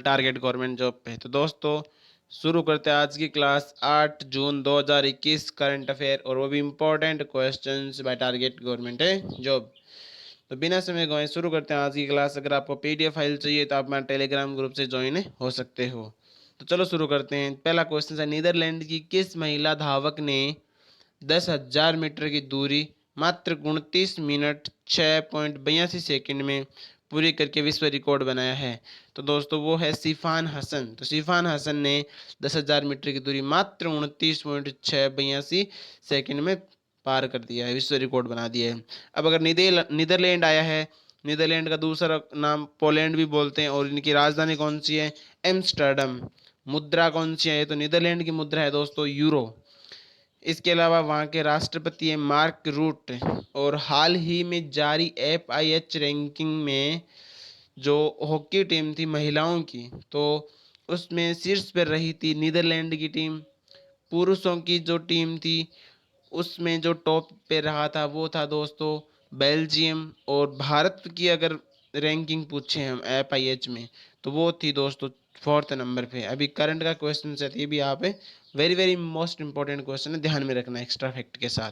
Target government job पे। तो दोस्तों शुरू करते हैं आज की क्लास 8 जून 2021 करंट अफेयर, और वो भी important questions bye target government है जॉब। तो बिना समय गवाए शुरू करते हैं आज की क्लास। अगर आपको पीडीएफ फाइल चाहिए तो आप हमारे टेलीग्राम ग्रुप से ज्वाइन हो सकते हो। तो चलो शुरू करते हैं। पहला क्वेश्चन है, नीदरलैंड की किस महिला धावक ने 10,000 मीटर की दूरी मात्र 29 मिनट 6.82 सेकंड में पूरी करके विश्व रिकॉर्ड बनाया है? तो दोस्तों वो है सिफान हसन। तो सिफान हसन ने 10,000 मीटर की दूरी मात्र 29.682 सेकंड में पार कर दिया है, विश्व रिकॉर्ड बना दिया है। अब अगर नीदरलैंड आया है, नीदरलैंड का दूसरा नाम पोलैंड भी बोलते हैं, और इनकी राजधानी कौन सी है? एम्स्टर्डम। मुद्रा कौन सी है? तो नीदरलैंड की मुद्रा है दोस्तों यूरो। इसके अलावा वहाँ के राष्ट्रपति हैं मार्क रूट। और हाल ही में जारी FIH रैंकिंग में जो हॉकी टीम थी महिलाओं की, तो उसमें शीर्ष पर रही थी नीदरलैंड की टीम। पुरुषों की जो टीम थी उसमें जो टॉप पे रहा था वो था दोस्तों बेल्जियम। और भारत की अगर रैंकिंग पूछे हम FIH में, तो वो थी दोस्तों 4th नंबर पे। अभी करंट का क्वेश्चन है, ये भी आप very very most important question है, ध्यान में रखना एक्स्ट्रा फैक्ट के साथ।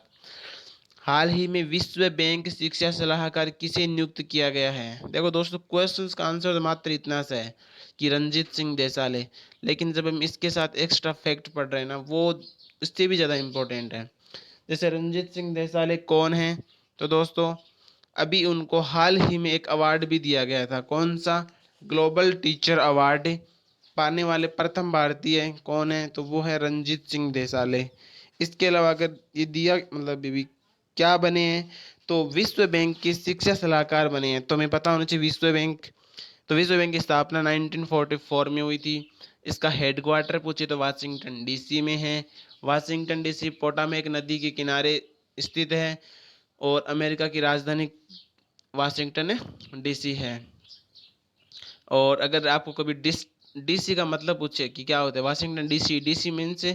हाल ही में विश्व बैंक शिक्षा सलाहकार किसे नियुक्त किया गया है? देखो दोस्तों क्वेश्चंस का आंसर तो मात्र इतना सा है कि रंजीत सिंह देसाले, लेकिन जब हम इसके साथ एक्स्ट्रा फैक्ट पढ़ रहे हैं ना, वो इससे भी ज़्यादा इम्पोर्टेंट है। जैसे रंजीत सिंह देसाले कौन है? तो दोस्तों अभी उनको हाल ही में एक अवार्ड भी दिया गया था। कौन सा? ग्लोबल टीचर अवार्ड पाने वाले प्रथम भारतीय कौन है? तो वो है रंजीत सिंह देसाले। इसके अलावा अगर ये दिया मतलब भी क्या बने हैं, तो विश्व बैंक के शिक्षा सलाहकार बने हैं। तो हमें पता होना चाहिए विश्व बैंक। तो विश्व बैंक की स्थापना 1944 में हुई थी। इसका हेडक्वार्टर पूछे तो वाशिंगटन DC में है। वाशिंगटन DC पोटामेक नदी के किनारे स्थित है, और अमेरिका की राजधानी वाशिंगटन DC है। और अगर आपको कभी DC का मतलब पूछे कि क्या होता है, वाशिंगटन DC मीन्स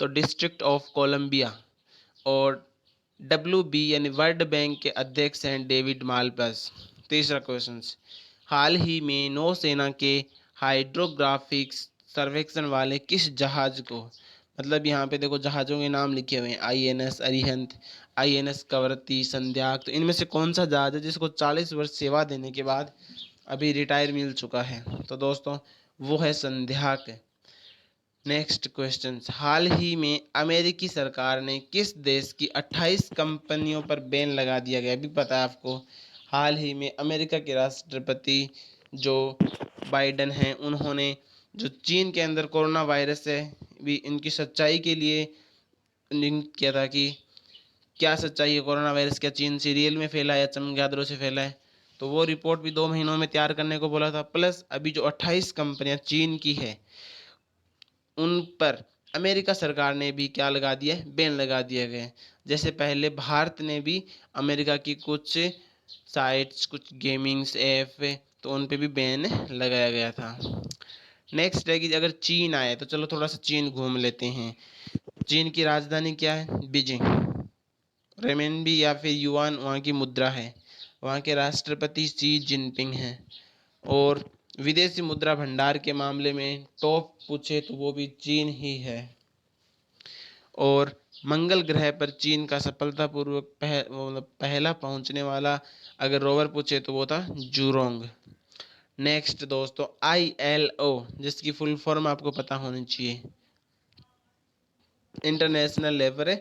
तो डिस्ट्रिक्ट ऑफ कोलंबिया। और WB यानी वर्ल्ड बैंक के अध्यक्ष हैं डेविड मालपस। तीसरा क्वेश्चन, हाल ही में नौसेना के हाइड्रोग्राफिक सर्वेक्षण वाले किस जहाज को, मतलब यहाँ पे देखो जहाज़ों के नाम लिखे हुए हैं, INS अरिहंत, INS कवरत्ती, संध्याक। तो इनमें से कौन सा जहाज है जिसको 40 वर्ष सेवा देने के बाद अभी रिटायर मिल चुका है? तो दोस्तों वो है संध्याक। नेक्स्ट क्वेश्चन, हाल ही में अमेरिकी सरकार ने किस देश की 28 कंपनियों पर बैन लगा दिया गया? अभी पता है आपको, हाल ही में अमेरिका के राष्ट्रपति जो बाइडन हैं, उन्होंने जो चीन के अंदर कोरोना वायरस है भी इनकी सच्चाई के लिए लिंक किया था कि क्या सच्चाई है, कोरोना वायरस क्या चीन से रियल में फैला है या चमगादड़ों से फैला है? तो वो रिपोर्ट भी 2 महीनों में तैयार करने को बोला था। प्लस अभी जो 28 कंपनियां चीन की है उन पर अमेरिका सरकार ने भी क्या लगा दिया है? बैन लगा दिया गया है। जैसे पहले भारत ने भी अमेरिका की कुछ साइट्स, कुछ गेमिंग्स ऐप, तो उन पे भी बैन लगाया गया था। नेक्स्ट है कि अगर चीन आए तो चलो थोड़ा सा चीन घूम लेते हैं। चीन की राजधानी क्या है? बीजिंग। रेमेनबी या फिर युआन वहाँ की मुद्रा है। वहाँ के राष्ट्रपति शी जिनपिंग हैं। और विदेशी मुद्रा भंडार के मामले में टॉप पूछे तो वो भी चीन ही है। और मंगल ग्रह पर चीन का सफलतापूर्वक पहला पहुंचने वाला अगर रोवर पूछे तो वो था जूरोंग। नेक्स्ट दोस्तों, ILO जिसकी फुल फॉर्म आपको पता होनी चाहिए, इंटरनेशनल लेबर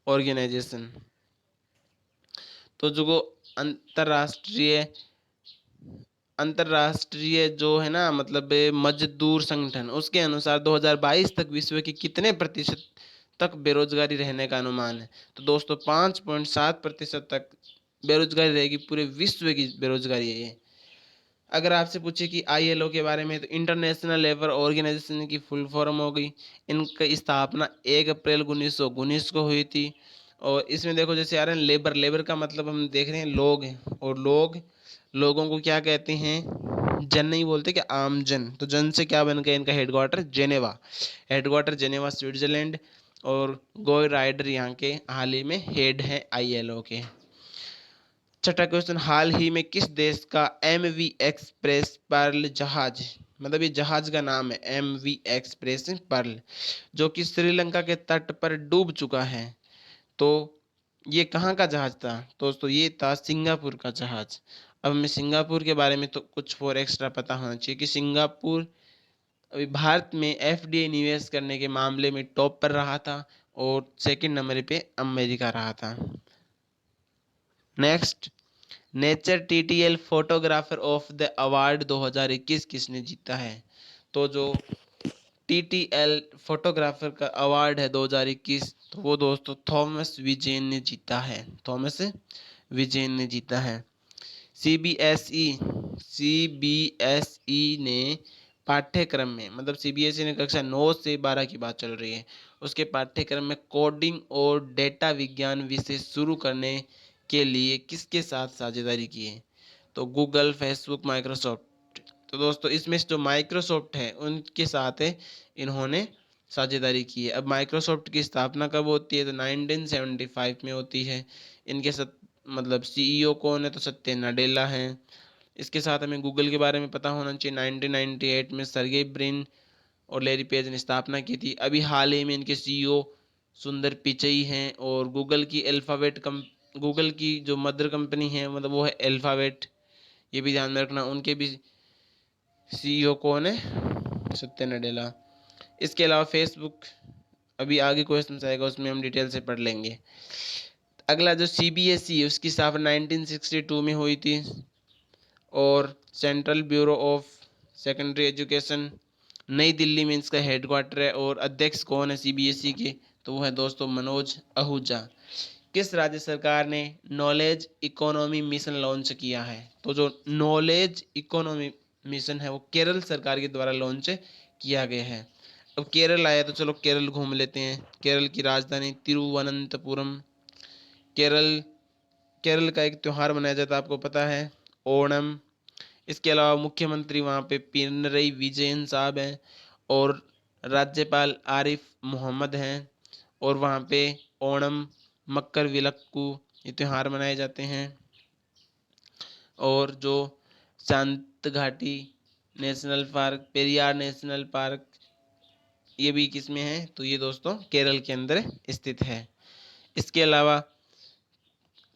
ऑर्गेनाइजेशन। तो जो अंतरराष्ट्रीय अंतरराष्ट्रीय जो है ना, मतलब मजदूर संगठन, उसके अनुसार 2022 तक विश्व की कितने प्रतिशत तक बेरोजगारी रहने का अनुमान है? तो दोस्तों 5.7% तक बेरोजगारी रहेगी, पूरे विश्व की बेरोजगारी है ये। अगर आपसे पूछे कि ILO के बारे में, तो इंटरनेशनल लेबर ऑर्गेनाइजेशन की फुल फॉर्म हो गई। इनकी स्थापना 1 अप्रैल 1919 को हुई थी। और इसमें देखो जैसे आ रहे हैं लेबर, लेबर का मतलब हम देख रहे हैं लोग हैं, और लोगों को क्या कहते हैं? जन नहीं बोलते क्या, आम जन। तो जन से क्या बन गया इनका headquarter? Geneva. Headquarter Geneva Switzerland. और गोय राइडर यहाँ के हाल ही में हेड हैं ILO के। छठा क्वेश्चन, हाल ही में किस देश का MV एक्सप्रेस पर्ल जहाज मतलब ये जहाज का नाम है MV एक्सप्रेस पर्ल, जो कि श्रीलंका के तट पर डूब चुका है। तो ये कहाँ का जहाज था दोस्तों? ये था सिंगापुर का जहाज। अब हमें सिंगापुर के बारे में तो कुछ और एक्स्ट्रा पता होना चाहिए कि सिंगापुर अभी भारत में FDI निवेश करने के मामले में टॉप पर रहा था और सेकंड नंबर पे अमेरिका रहा था। Next, nature TTL photographer of the award 2021 किसने जीता है? तो जो TTL फोटोग्राफर का अवार्ड है 2021, तो वो दोस्तों थॉमस विजेन ने जीता है। थॉमस विजेन ने जीता है। CBSE ने पाठ्यक्रम में, मतलब CBSE ने कक्षा 9 से 12 की बात चल रही है, उसके पाठ्यक्रम में कोडिंग और डेटा विज्ञान विषय शुरू करने के लिए किसके साथ साझेदारी की है? तो गूगल, फेसबुक, माइक्रोसॉफ्ट। तो दोस्तों इसमें से जो माइक्रोसॉफ्ट है उनके साथ इन्होंने साझेदारी की है। अब माइक्रोसॉफ्ट की स्थापना कब होती है? तो 1975 में होती है। इनके साथ मतलब CEO कौन है? तो सत्य नडेला है। इसके साथ हमें गूगल के बारे में पता होना चाहिए। 1998 में सर्गेई ब्रिन और लैरी पेज ने स्थापना की थी। अभी हाल ही में इनके CEO सुंदर पिचई हैं। और गूगल की जो मदर कंपनी है मतलब वो है अल्फाबेट, ये भी ध्यान में रखना। उनके भी CEO कौन है? सत्य नडेला। इसके अलावा फेसबुक, अभी आगे क्वेश्चन आएगा उसमें हम डिटेल से पढ़ लेंगे। अगला जो CBSE है उसकी स्थापना 1962 में हुई थी और central bureau of secondary education नई दिल्ली में इसका हेडक्वार्टर है। और अध्यक्ष कौन है CBSE के? तो वो है दोस्तों मनोज आहूजा। किस राज्य सरकार ने नॉलेज इकोनॉमी मिशन लॉन्च किया है? तो जो नॉलेज इकोनॉमी मिशन है वो केरल सरकार के द्वारा लॉन्च किया गया है। अब केरल आया तो चलो केरल घूम लेते हैं। केरल की राजधानी तिरुवनंतपुरम। केरल केरल का एक त्यौहार मनाया जाता है, आपको पता है, ओणम। इसके अलावा मुख्यमंत्री वहाँ पे पिनरई विजयन साहब हैं और राज्यपाल आरिफ मोहम्मद हैं। और वहाँ पे ओणम, मकर विलक्कू ये त्यौहार मनाए जाते हैं। और जो शांत घाटी national park, Periyar national park, ये भी किसमें है? तो ये दोस्तों केरल के अंदर स्थित है। इसके अलावा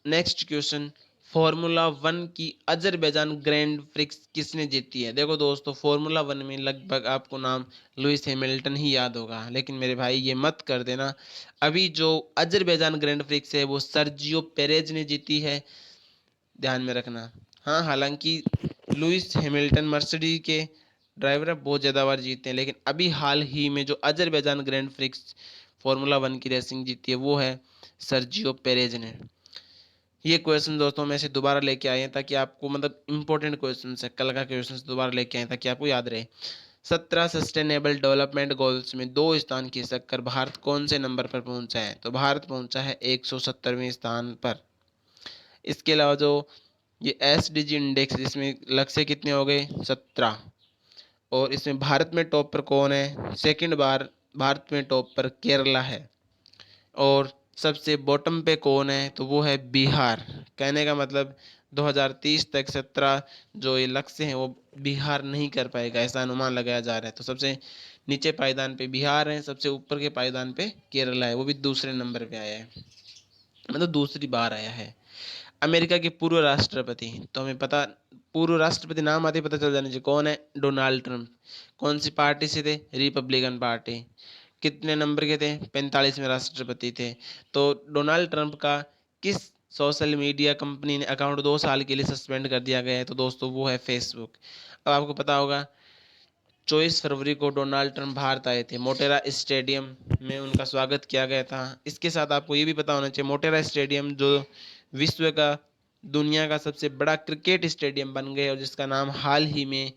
नेक्स्ट क्वेश्चन, फॉर्मूला 1 की अजरबैजान ग्रैंड प्रिक्स किसने जीती है? देखो दोस्तों फॉर्मूला 1 में लगभग आपको नाम लुइस हैमिल्टन ही याद होगा, लेकिन मेरे भाई ये मत कर देना। अभी जो अजरबैजान ग्रैंड प्रिक्स है वो सर्जियो पेरेज ने जीती है, ध्यान में रखना। हाँ, हालांकि लुइस हैमिल्टन मर्सिडीज के ड्राइवर है, बहुत ज़्यादा बार जीते हैं, लेकिन अभी हाल ही में जो अजरबैजान ग्रैंड प्रिक्स फॉर्मूला 1 की रेसिंग जीती है वो है सर्जियो पेरेज ने। ये क्वेश्चन दोस्तों में से दोबारा लेके आए हैं ताकि आपको, मतलब इंपॉर्टेंट क्वेश्चन है, कल का क्वेश्चन दोबारा लेके आए ताकि आपको याद रहे। 17 सस्टेनेबल डेवलपमेंट गोल्स में 2 स्थान खिसक कर भारत कौन से नंबर पर पहुंचा है? तो भारत पहुंचा है 170वें स्थान पर। इसके अलावा जो ये SDG इंडेक्स, इसमें लक्ष्य कितने हो गए? 17। और इसमें भारत में टॉप पर कौन है? सेकंड बार भारत में टॉप पर केरला है। और सबसे बॉटम पे कौन है? तो वो है बिहार। कहने का मतलब 2030 तक 17 जो ये लक्ष्य हैं वो बिहार नहीं कर पाएगा, ऐसा अनुमान लगाया जा रहा है। तो सबसे नीचे पायदान पे बिहार है, सबसे ऊपर के पायदान पे केरला है, वो भी दूसरे नंबर पे आया है, मतलब दूसरी बार आया है। अमेरिका के पूर्व राष्ट्रपति, तो हमें पता, पूर्व राष्ट्रपति नाम आते ही पता चल जाना चाहिए कौन है? Donald Trump. कौन सी पार्टी से थे? Republican party. कितने नंबर के थे? 45वें राष्ट्रपति थे। तो डोनाल्ड ट्रंप का किस सोशल मीडिया कंपनी ने अकाउंट 2 साल के लिए सस्पेंड कर दिया गया है? तो दोस्तों वो है फेसबुक। अब आपको पता होगा 24 फरवरी को डोनाल्ड ट्रंप भारत आए थे, मोटेरा स्टेडियम में उनका स्वागत किया गया था। इसके साथ आपको ये भी पता होना चाहिए मोटेरा स्टेडियम जो विश्व का, दुनिया का सबसे बड़ा क्रिकेट स्टेडियम बन गया और जिसका नाम हाल ही में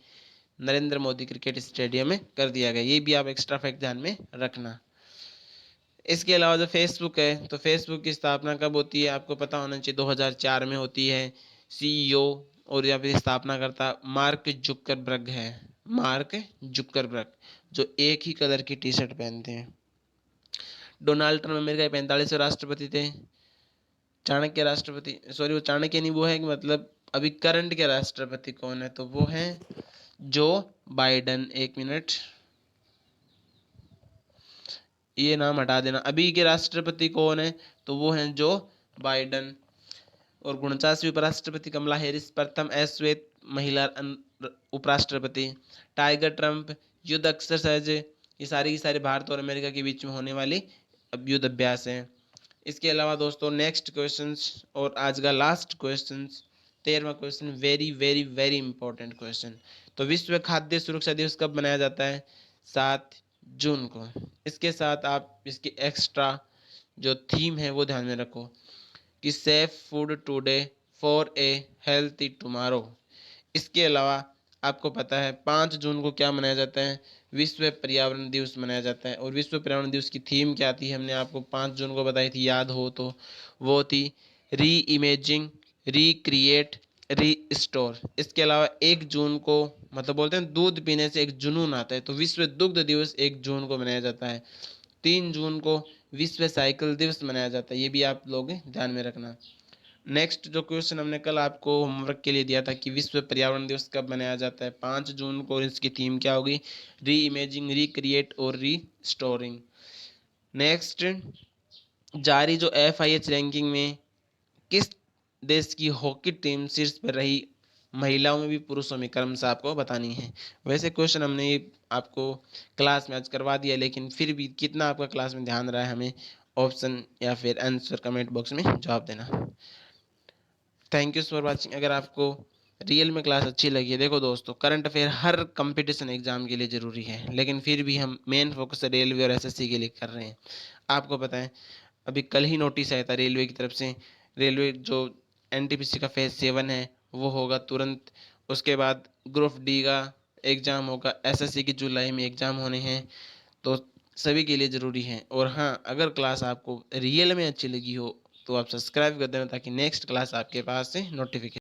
नरेंद्र मोदी क्रिकेट स्टेडियम में कर दिया गया। ये भी आप एक्स्ट्रा फैक्ट ध्यान में रखना। इसके अलावा जो फेसबुक है, तो फेसबुक की स्थापना कब होती है? आपको पता होना चाहिए 2004 में होती है। CEO और या फिर स्थापना करता मार्क जुकरबर्ग है। मार्क जुकरबर्ग, जो एक ही कलर की टी शर्ट पहनते हैं। डोनाल्ड ट्रम्प अमेरिका के 45वें राष्ट्रपति थे। चाणक्य राष्ट्रपति, सॉरी वो चाणक्य नहीं, वो है कि मतलब अभी करंट के राष्ट्रपति कौन है? तो वो है जो बाइडन, एक मिनट, ये नाम हटा देना। अभी के राष्ट्रपति कौन है? तो वो हैं जो बाइडन। और 49वीं उपराष्ट्रपति कमला हैरिस, प्रथम श्वेत महिला उपराष्ट्रपति। टाइगर ट्रंप, युद्ध एक्सरसाइज, ये सारी की सारी भारत और अमेरिका के बीच में होने वाली अब युद्ध अभ्यास है। इसके अलावा दोस्तों नेक्स्ट क्वेश्चंस और आज का लास्ट क्वेश्चंस, 13वां question, very very very important question. तो विश्व खाद्य सुरक्षा दिवस कब मनाया जाता है? 7 जून को। इसके साथ आप इसकी एक्स्ट्रा जो थीम है वो ध्यान में रखो कि safe food today for a healthy tomorrow. इसके अलावा आपको पता है 5 जून को क्या मनाया जाता है? विश्व पर्यावरण दिवस मनाया जाता है। और विश्व पर्यावरण दिवस की थीम क्या थी? हमने आपको 5 जून को बताई थी, याद हो तो। वो थी री इमेजिंग, रिक्रिएट, रीस्टोर। इसके अलावा 1 जून को, मतलब बोलते हैं दूध पीने से एक जुनून आता है, तो विश्व दुग्ध दिवस 1 जून को मनाया जाता है। 3 जून को विश्व साइकिल दिवस मनाया जाता है, ये भी आप लोग ध्यान में रखना। नेक्स्ट जो क्वेश्चन हमने कल आपको होमवर्क के लिए दिया था कि विश्व पर्यावरण दिवस कब मनाया जाता है? 5 जून को। इसकी थीम क्या होगी? री इमेजिंग, रिक्रिएट और रीस्टोरिंग। नेक्स्ट, जारी जो FIH रैंकिंग में किस देश की हॉकी टीम शीर्ष पर रही? महिलाओं में भी पुरुषों में क्रमशः आपको बतानी है। वैसे क्वेश्चन हमने आपको क्लास में आज करवा दिया, लेकिन फिर भी कितना आपका क्लास में ध्यान रहा है, हमें ऑप्शन या फिर आंसर कमेंट बॉक्स में जवाब देना। Thank you for watching. अगर आपको रियल में क्लास अच्छी लगी है, देखो दोस्तों, करंट अफेयर हर कंपटीशन एग्जाम के लिए ज़रूरी है, लेकिन फिर भी हम मेन फोकस रेलवे और SSC के लिए कर रहे हैं। आपको पता है अभी कल ही नोटिस आया था रेलवे की तरफ से। रेलवे जो NTPC का फेज 7 है वो होगा तुरंत। उसके बाद ग्रुप डी का एग्ज़ाम होगा, SSC की जुलाई में एग्ज़ाम होने हैं, तो सभी के लिए ज़रूरी है। और हाँ, अगर क्लास आपको रियल में अच्छी लगी हो तो आप सब्सक्राइब कर देना, ताकि नेक्स्ट क्लास आपके पास से नोटिफिकेशन